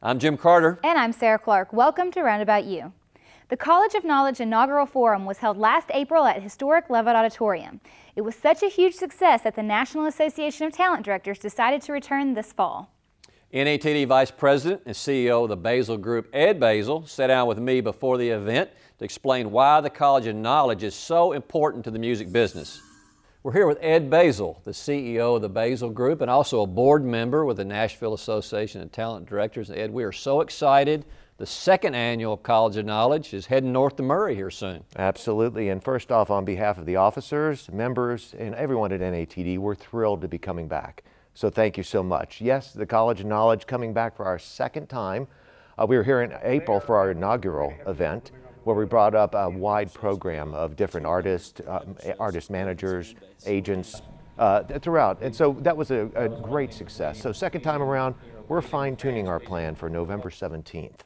I'm Jim Carter. And I'm Sarah Clark. Welcome to Roundabout U. The College of Knowledge inaugural forum was held last April at historic Levitt Auditorium. It was such a huge success that the National Association of Talent Directors decided to return this fall. NATD Vice President and CEO of the Bazel Group, Ed Bazel, sat down with me before the event to explain why the College of Knowledge is so important to the music business. We're here with Ed Bazel, the CEO of the Bazel Group and also a board member with the Nashville Association of Talent Directors. Ed, we are so excited. The second annual College of Knowledge is heading north to Murray here soon. Absolutely. And first off, on behalf of the officers, members, and everyone at NATD, we're thrilled to be coming back. So thank you so much. Yes, the College of Knowledge coming back for our second time. We were here in April for our inaugural event, where we brought up a wide program of different artists, artist managers, agents throughout. And so that was a great success. So second time around, we're fine-tuning our plan for November 17th.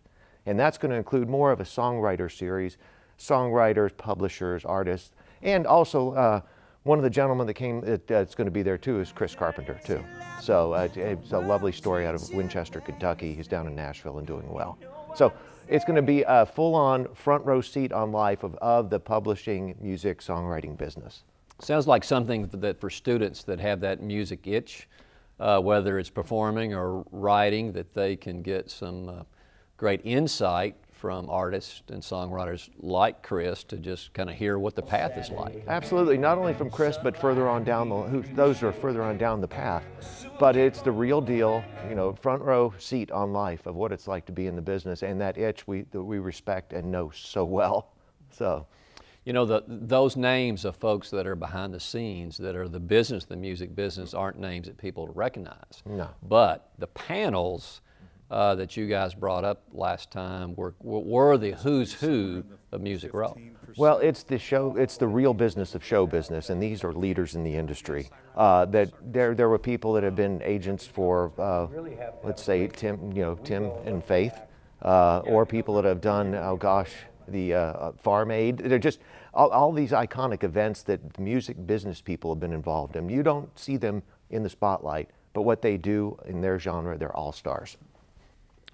And that's going to include more of a songwriter series, songwriters, publishers, artists, and also one of the gentlemen that came that's going to be there too is Chris Carpenter too. So it's a lovely story out of Winchester, Kentucky. He's down in Nashville and doing well. So it's going to be a full-on front row seat on life of the publishing, music, songwriting business. Sounds like something that for students that have that music itch, whether it's performing or writing, that they can get some great insight from artists and songwriters like Chris to just kind of hear what the path is like. Absolutely, not only from Chris, but further on down those are further on down the path. But it's the real deal, you know, front row seat on life of what it's like to be in the business, and that itch that we respect and know so well. So, you know, those names of folks that are behind the scenes, that are the business, the music business, aren't names that people recognize. No. But the panels that you guys brought up last time were the who's who of Music Row. Well, it's the real business of show business, and these are leaders in the industry. That there were people that have been agents for, let's say, Tim and Faith, or people that have done, oh gosh, the Farm Aid. They're just all these iconic events that the music business people have been involved in. You don't see them in the spotlight, but what they do in their genre, they're all stars.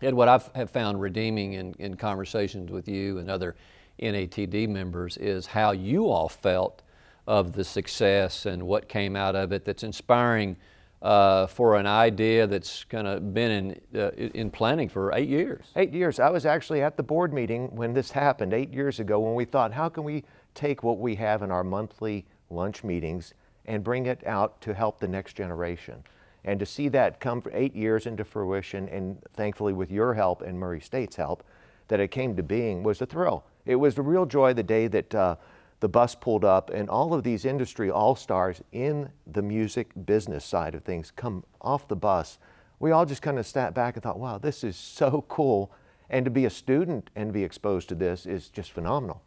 Ed, what I have found redeeming in conversations with you and other NATD members is how you all felt of the success and what came out of it that's inspiring for an idea that's kind of been in planning for 8 years. 8 years. I was actually at the board meeting when this happened 8 years ago, when we thought, how can we take what we have in our monthly lunch meetings and bring it out to help the next generation? And to see that come 8 years into fruition, and thankfully with your help and Murray State's help, that it came to being, was a thrill. It was a real joy the day that the bus pulled up and all of these industry all-stars in the music business side of things come off the bus. We all just kind of sat back and thought, wow, this is so cool. And to be a student and be exposed to this is just phenomenal.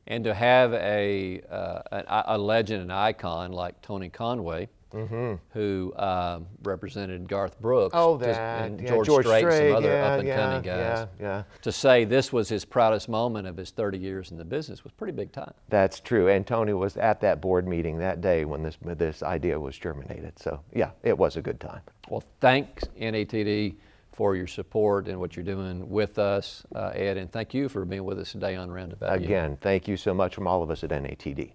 And to have a legend, an icon like Tony Conway, who represented Garth Brooks and George Strait, some other up-and-coming guys. To say this was his proudest moment of his 30 years in the business was pretty big time. That's true, and Tony was at that board meeting that day when this idea was germinated. So yeah, it was a good time. Well, thanks NATD for your support and what you're doing with us, Ed, and thank you for being with us today on Roundabout U. Again, thank you so much from all of us at NATD.